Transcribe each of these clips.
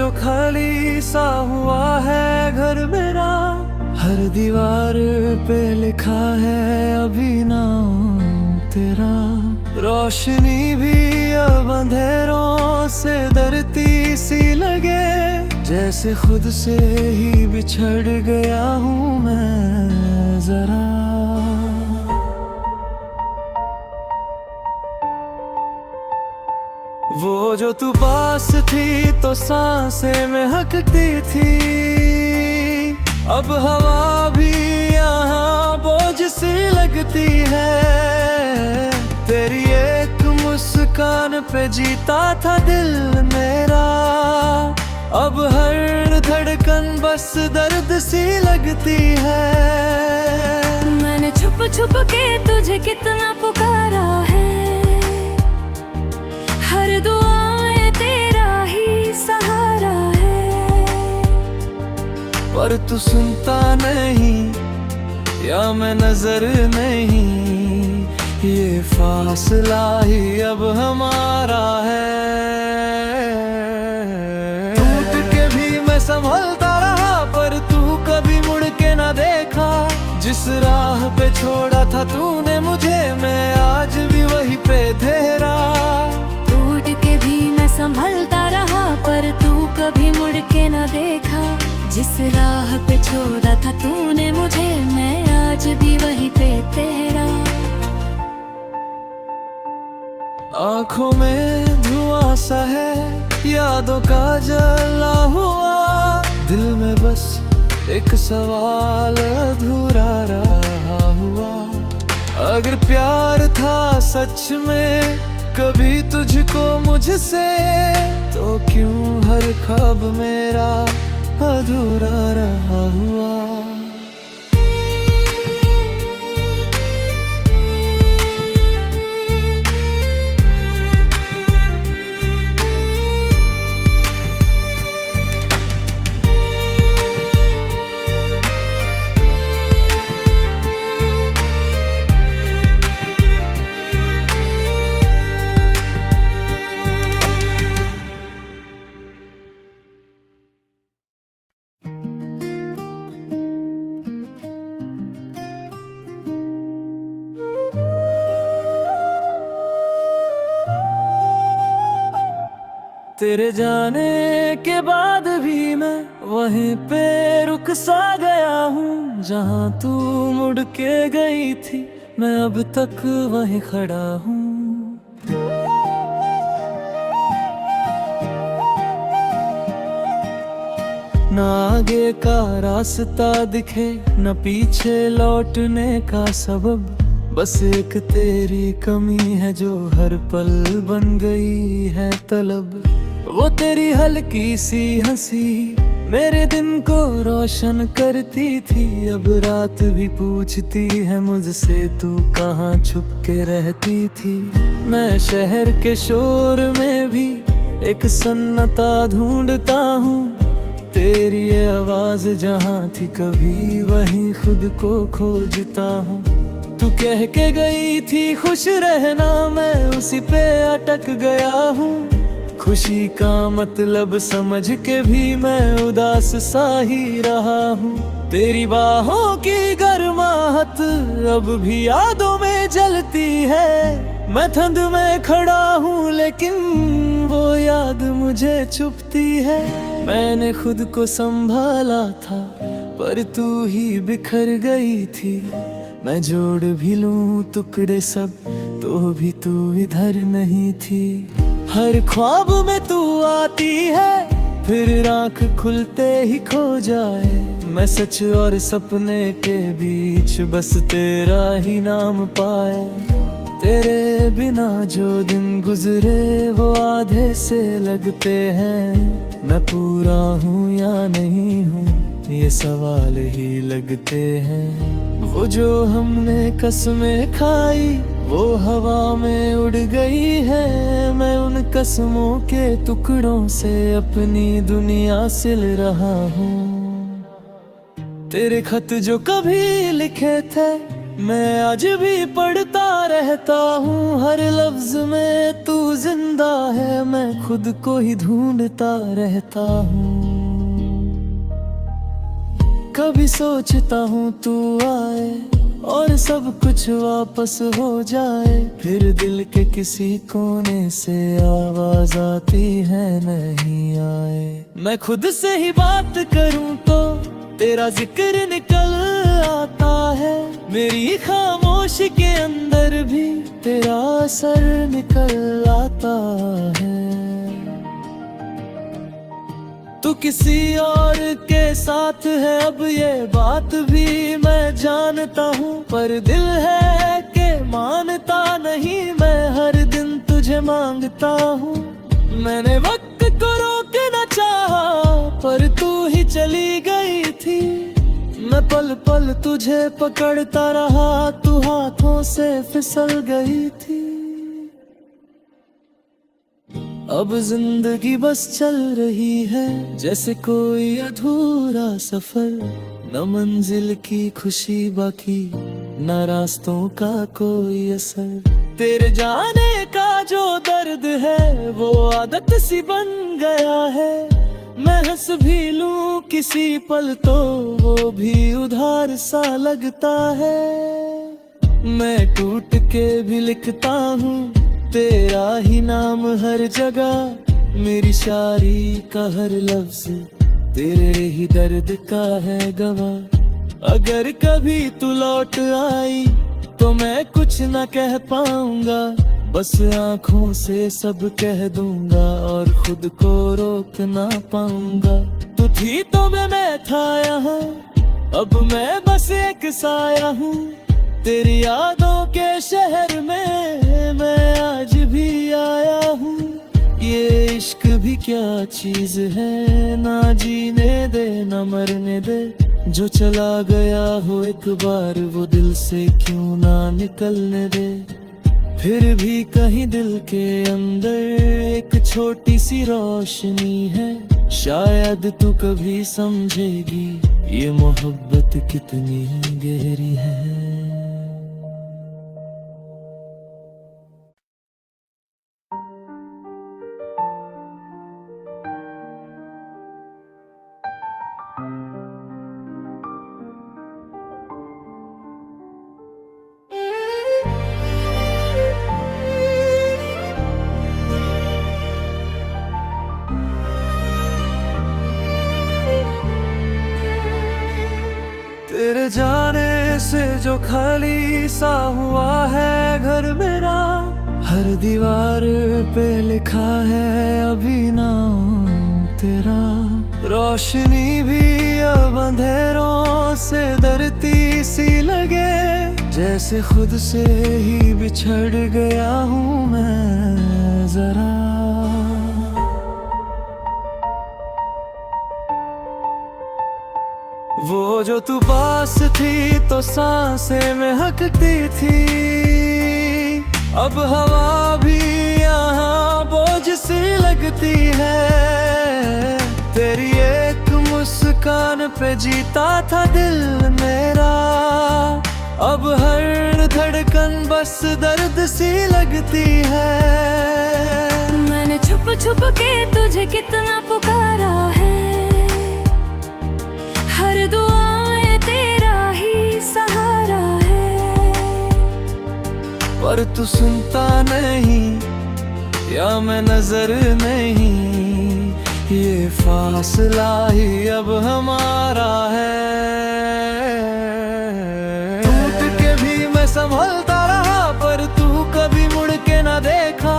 जो खाली सा हुआ है घर मेरा, हर दीवार पे लिखा है अभी नाम तेरा। रोशनी भी अब अंधेरों से डरती सी लगे, जैसे खुद से ही बिछड़ गया हूँ मैं जरा। वो जो तू पास थी तो सांसें महकती थी, अब हवा भी यहाँ बोझ सी लगती है। तेरी एक मुस्कान पे जीता था दिल मेरा, अब हर धड़कन बस दर्द सी लगती है। मैंने छुप छुप के तुझे कितना पुकारा है, हर दुआ में तेरा ही सहारा है। पर तू सुनता नहीं या मैं नजर नहीं, ये फासला ही अब हमारा है। टूट के भी मैं संभलता रहा, पर तू कभी मुड़ के ना देखा। जिस राह पे छोड़ा था तूने मुझे, मैं आज भी वहीं पे ठहरा। टूट के भी मैं संभलता रहा, पर तू कभी मुड़ के ना देखा। जिस राह पे छोड़ा था तूने मुझे, मैं आज भी वहीं पे तेरा। आँखों में धुआं सा है यादों का जला हुआ, दिल में बस एक सवाल अधूरा रहा हुआ। अगर प्यार था सच में कभी तुझको मुझसे, तो क्यों हर ख्वाब मेरा अधूरा रहा हुआ। तेरे जाने के बाद भी मैं वहीं पे रुक सा गया हूँ, जहाँ तू मुड़ के गई थी मैं अब तक वहीं खड़ा हूँ। न आगे का रास्ता दिखे न पीछे लौटने का सबब, बस एक तेरी कमी है जो हर पल बन गई है तलब। वो तेरी हल्की सी हंसी मेरे दिन को रोशन करती थी, अब रात भी पूछती है मुझसे तू कहाँ छुप के रहती थी। मैं शहर के शोर में भी एक सन्नाटा ढूंढता हूँ, तेरी ये आवाज जहाँ थी कभी वहीं खुद को खोजता हूँ। तू कह के गई थी खुश रहना, मैं उसी पे अटक गया हूँ। खुशी का मतलब समझ के भी मैं उदास सा ही रहा हूँ। तेरी बाहों की गर्माहट अब भी यादों में जलती है। मैं ठंड में खड़ा हूँ लेकिन वो याद मुझे चुभती है। मैंने खुद को संभाला था पर तू ही बिखर गई थी। मैं जोड़ भी लूं टुकड़े सब तो भी तू इधर नहीं थी। हर ख्वाब में तू आती है फिर आँख खुलते ही खो जाए। मैं सच और सपने के बीच बस तेरा ही नाम पाए। तेरे बिना जो दिन गुजरे वो आधे से लगते हैं। मैं पूरा हूँ या नहीं हूँ ये सवाल ही लगते हैं। वो जो हमने कसमें खाई वो हवा में उड़ गई है। मैं उन कसमों के टुकड़ों से अपनी दुनिया सिल रहा हूँ। तेरे खत जो कभी लिखे थे मैं आज भी पढ़ता रहता हूँ, हर लफ्ज में तू जिंदा है, मैं खुद को ही ढूंढता रहता हूँ। कभी सोचता हूँ तू आए और सब कुछ वापस हो जाए, फिर दिल के किसी कोने से आवाज आती है नहीं आए। मैं खुद से ही बात करूँ तो तेरा जिक्र निकल आता है, मेरी खामोशी के अंदर भी तेरा असर निकल आता है। तू किसी और के साथ है अब ये बात भी मैं जानता हूँ, पर दिल है कि मानता नहीं, मैं हर दिन तुझे मांगता हूँ। मैंने वक्त को रोकना चाहा पर तू ही चली गई थी, मैं पल पल तुझे पकड़ता रहा, तू हाथों से फिसल गई थी। अब जिंदगी बस चल रही है जैसे कोई अधूरा सफर, न मंजिल की खुशी बाकी न रास्तों का कोई असर। तेरे जाने का जो दर्द है वो आदत सी बन गया है, मैं हंस भी लूं किसी पल तो वो भी उधार सा लगता है। मैं टूट के भी लिखता हूँ तेरा ही नाम हर जगह, मेरी शायरी का हर लफ्ज तेरे ही दर्द का है गवाह। अगर कभी तू लौट आई तो मैं कुछ न कह पाऊंगा, बस आँखों से सब कह दूंगा और खुद को रोक ना पाऊंगा। तू थी तो मैं था यहाँ, अब मैं बस एक साया हूँ, तेरी यादों के शहर में मैं आज भी आया हूँ। ये इश्क भी क्या चीज है, ना जीने दे ना मरने दे, जो चला गया हो एक बार वो दिल से क्यों ना निकलने दे। फिर भी कहीं दिल के अंदर एक छोटी सी रोशनी है, शायद तू कभी समझेगी ये मोहब्बत कितनी गहरी है। तेरे जाने से जो खाली सा हुआ है घर मेरा, हर दीवार पे लिखा है अभी नाम तेरा। रोशनी भी अब अंधेरों से डरती सी लगे, जैसे खुद से ही बिछड़ गया हूँ मैं जरा। वो जो तू पास थी तो सांसें महकती थी, अब हवा भी यहाँ बोझ सी लगती है। तेरी एक मुस्कान पे जीता था दिल मेरा, अब हर धड़कन बस दर्द सी लगती है। मैंने छुप छुप के तुझे कितना पुकारा है, हर दुआ में तेरा ही सहारा है, पर तू सुनता नहीं या मैं नजर नहीं, ये फासला ही अब हमारा है। टूट के भी मैं संभलता रहा पर तू कभी मुड़ के ना देखा,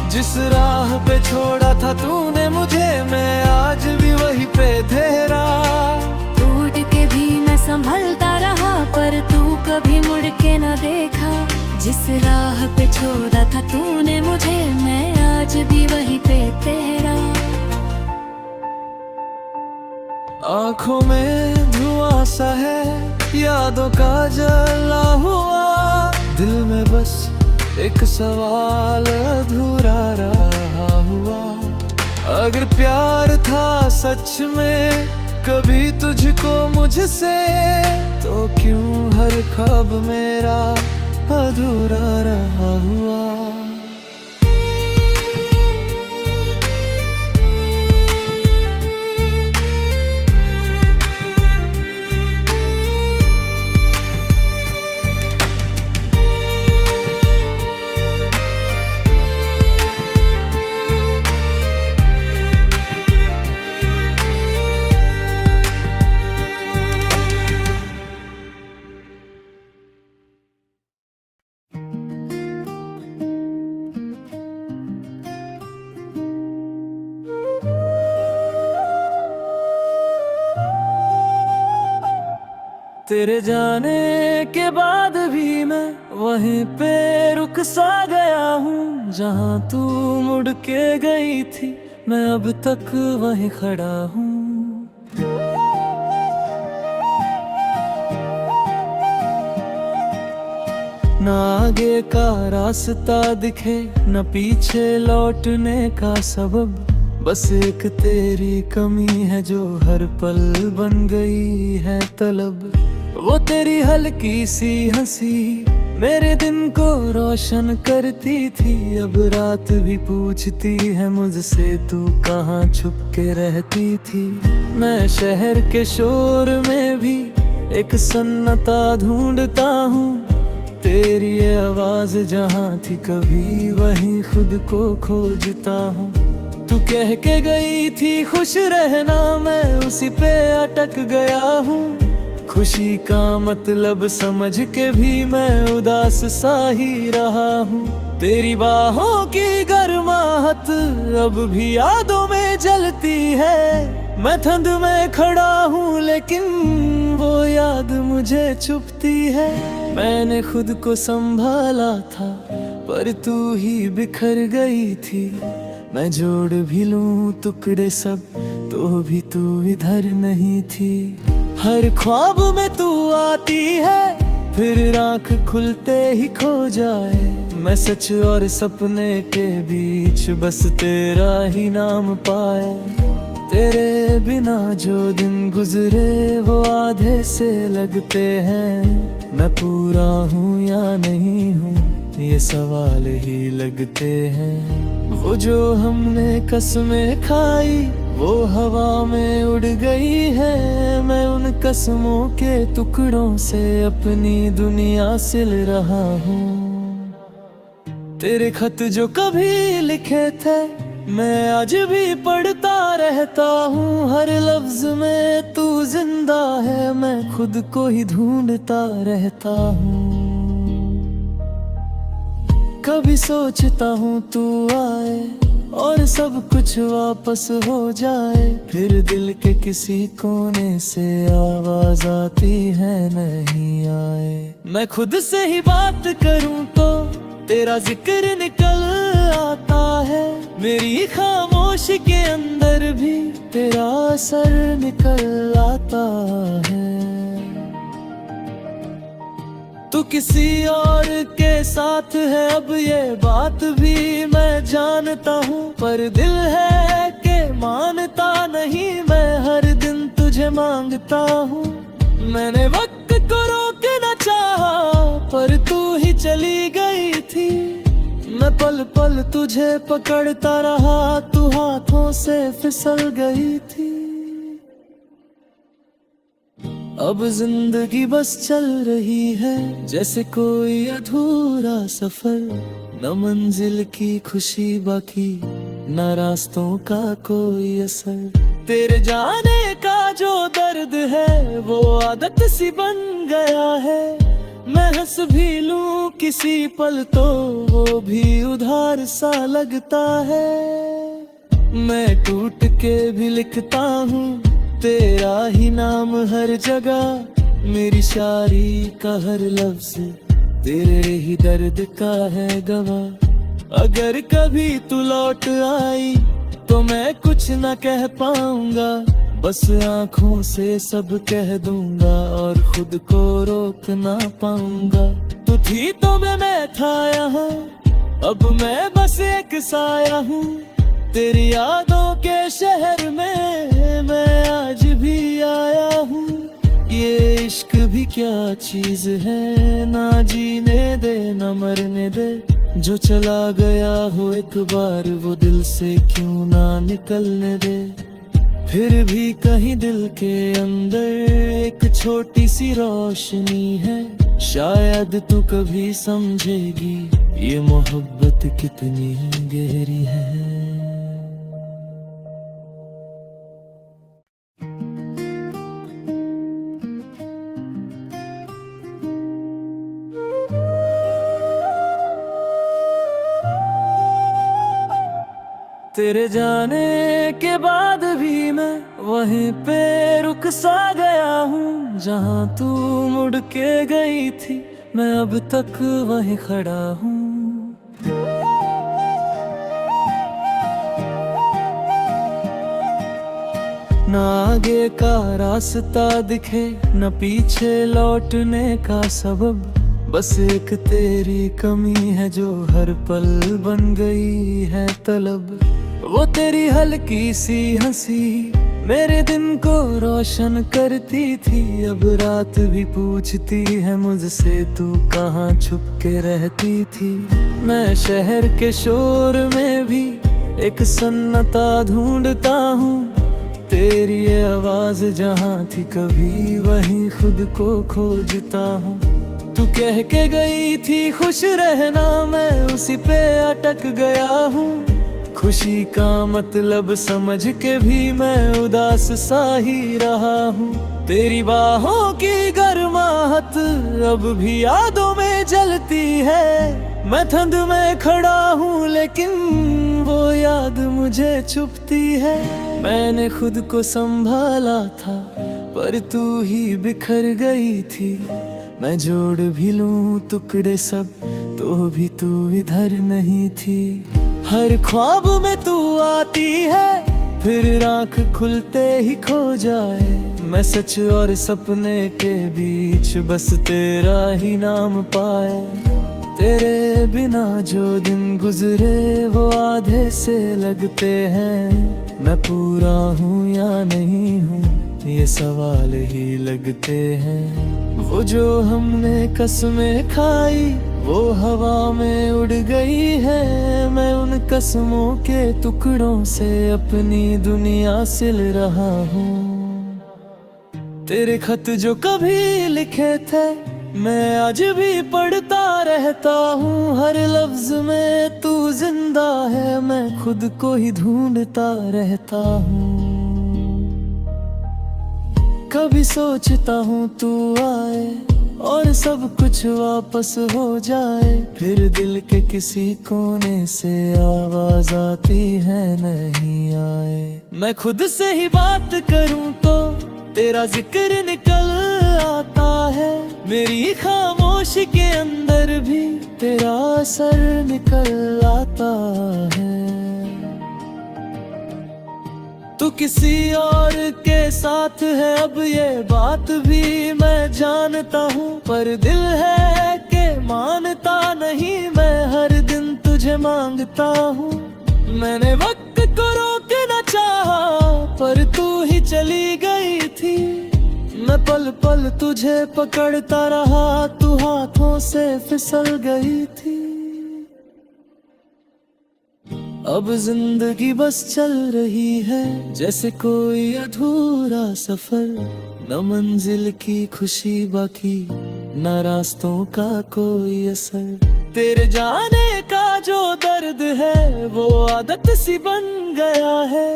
जिस राह पे छोड़ा था तूने मुझे मैं आज भी वहीं पे ठहरा। संभलता रहा पर तू कभी मुड़ के न देखा, जिस राह पे छोड़ा था तूने मुझे मैं आज भी वहीं पे तेरा। आँखों में धुआं सा है यादों का जला हुआ, दिल में बस एक सवाल अधूरा रहा हुआ। अगर प्यार था सच में कभी तुझको मुझसे, तो तो क्यों हर ख्वाब मेरा अधूरा रहा हुआ। तेरे जाने के बाद भी मैं वहीं पे रुक सा गया हूँ, जहाँ तू मुड़ के गई थी मैं अब तक वहीं खड़ा हूँ। ना आगे का रास्ता दिखे न पीछे लौटने का सबब, बस एक तेरी कमी है जो हर पल बन गई है तलब। वो तेरी हल्की सी हंसी मेरे दिन को रोशन करती थी, अब रात भी पूछती है मुझसे तू कहाँ छुप के रहती थी। मैं शहर के शोर में भी एक सन्नाटा ढूंढता हूँ, तेरी ये आवाज जहाँ थी कभी वहीं खुद को खोजता हूँ। तू कह के गई थी खुश रहना, मैं उसी पे अटक गया हूँ। खुशी का मतलब समझ के भी मैं उदास सा ही रहा हूँ। तेरी बाहों की गर्माहट अब भी यादों में जलती है। मैं ठंड में खड़ा हूँ लेकिन वो याद मुझे चुभती है। मैंने खुद को संभाला था पर तू ही बिखर गई थी। मैं जोड़ भी लूं टुकड़े सब तो भी तू इधर नहीं थी। हर ख्वाब में तू आती है फिर आँख खुलते ही खो जाए। मैं सच और सपने के बीच बस तेरा ही नाम पाए। तेरे बिना जो दिन गुजरे वो आधे से लगते हैं। मैं पूरा हूँ या नहीं हूँ ये सवाल ही लगते हैं। वो जो हमने कसमें खाई वो हवा में उड़ गई है। मैं उन कसमों के टुकड़ों से अपनी दुनिया सिल रहा हूँ। तेरे खत जो कभी लिखे थे मैं आज भी पढ़ता रहता हूँ। हर लफ्ज में तू जिंदा है, मैं खुद को ही ढूंढता रहता हूँ। कभी सोचता हूँ तू आए और सब कुछ वापस हो जाए, फिर दिल के किसी कोने से आवाज आती है नहीं आए। मैं खुद से ही बात करूं तो तेरा जिक्र निकल आता है। मेरी खामोशी के अंदर भी तेरा असर निकल आता है। तू किसी और के साथ है अब ये बात भी मैं जानता हूँ, पर दिल है कि मानता नहीं। मैं हर दिन तुझे मांगता हूँ। मैंने वक्त को रोकना चाहा पर तू ही चली गई थी। मैं पल पल तुझे पकड़ता रहा, तू हाथों से फिसल गई थी। अब जिंदगी बस चल रही है जैसे कोई अधूरा सफर। न मंजिल की खुशी बाकी न रास्तों का कोई असर। तेरे जाने का जो दर्द है वो आदत सी बन गया है। मैं हंस भी लूं किसी पल तो वो भी उधार सा लगता है। मैं टूट के भी लिखता हूँ तेरा ही नाम हर जगह। मेरी शायरी का हर लफ्ज तेरे ही दर्द का है गवाह। अगर कभी तू लौट आई तो मैं कुछ न कह पाऊंगा, बस आँखों से सब कह दूंगा और खुद को रोक ना पाऊंगा। तू थी तो मैं था यहाँ, अब मैं बस एक साया हूँ। तेरी यादों के शहर में मैं आज भी आया हूँ। ये इश्क भी क्या चीज है, ना जीने दे ना मरने दे। जो चला गया हो एक बार वो दिल से क्यों ना निकलने दे। फिर भी कहीं दिल के अंदर एक छोटी सी रोशनी है, शायद तू कभी समझेगी ये मोहब्बत कितनी गहरी है। तेरे जाने के बाद भी मैं वहीं पे रुक सा गया हूँ, जहाँ तू मुड़ के गई थी मैं अब तक वहीं खड़ा हूँ। ना आगे का रास्ता दिखे न पीछे लौटने का सबब, बस एक तेरी कमी है जो हर पल बन गई है तलब। वो तेरी हल्की सी हंसी मेरे दिन को रोशन करती थी, अब रात भी पूछती है मुझसे तू कहाँ छुप के रहती थी। मैं शहर के शोर में भी एक सन्नाटा ढूंढता हूँ, तेरी ये आवाज जहाँ थी कभी वहीं खुद को खोजता हूँ। तू कह के गई थी खुश रहना, मैं उसी पे अटक गया हूँ। खुशी का मतलब समझ के भी मैं उदास सा ही रहा हूँ। तेरी बाहों की गर्माहट अब भी यादों में जलती है। मैं ठंड में खड़ा हूँ लेकिन वो याद मुझे छुपती है। मैंने खुद को संभाला था पर तू ही बिखर गई थी। मैं जोड़ भी लूं टुकड़े सब तो भी तू इधर नहीं थी। हर ख्वाब में तू आती है फिर आँख खुलते ही खो जाए। मैं सच और सपने के बीच बस तेरा ही नाम पाए। तेरे बिना जो दिन गुजरे वो आधे से लगते हैं। मैं पूरा हूँ या नहीं हूँ ये सवाल ही लगते हैं। वो जो हमने कसमें खाई वो हवा में उड़ गई है। मैं उन कसमों के टुकड़ों से अपनी दुनिया सिल रहा हूँ। तेरे खत जो कभी लिखे थे मैं आज भी पढ़ता रहता हूँ। हर लफ्ज में तू जिंदा है, मैं खुद को ही ढूंढता रहता हूँ। कभी सोचता हूँ तू आए और सब कुछ वापस हो जाए, फिर दिल के किसी कोने से आवाज आती है नहीं आए। मैं खुद से ही बात करूँ तो तेरा जिक्र निकल आता है। मेरी खामोशी के अंदर भी तेरा असर निकल आता है। तू किसी और के साथ है अब ये बात भी मैं जानता हूँ, पर दिल है कि मानता नहीं। मैं हर दिन तुझे मांगता हूँ। मैंने वक्त को रोकना चाहा पर तू ही चली गई थी। मैं पल पल तुझे पकड़ता रहा, तू हाथों से फिसल गई थी। अब जिंदगी बस चल रही है जैसे कोई अधूरा सफर। न मंजिल की खुशी बाकी न रास्तों का कोई असर। तेरे जाने का जो दर्द है वो आदत सी बन गया है।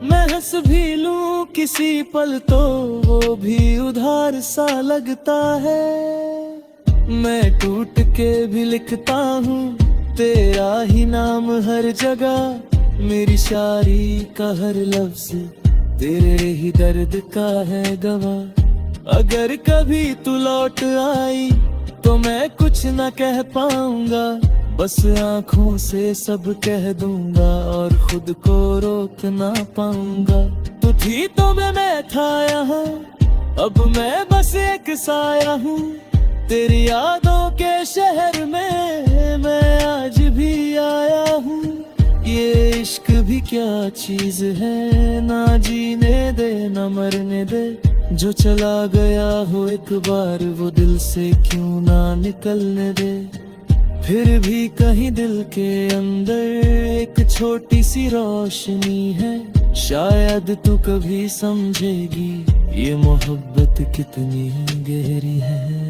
मैं हंस भी लूं किसी पल तो वो भी उधार सा लगता है। मैं टूट के भी लिखता हूँ तेरा ही नाम हर जगह। मेरी शायरी का हर लफ्ज तेरे ही दर्द का है गवाह। अगर कभी तू लौट आई तो मैं कुछ न कह पाऊंगा, बस आँखों से सब कह दूंगा और खुद को रोक ना पाऊंगा। तू थी तो मैं था यहाँ, अब मैं बस एक साया हूँ। तेरी यादों के शहर में मैं आज भी आया हूँ। ये इश्क भी क्या चीज है, ना जीने दे ना मरने दे। जो चला गया हो एक बार वो दिल से क्यों ना निकलने दे। फिर भी कहीं दिल के अंदर एक छोटी सी रोशनी है, शायद तू कभी समझेगी ये मोहब्बत कितनी गहरी है।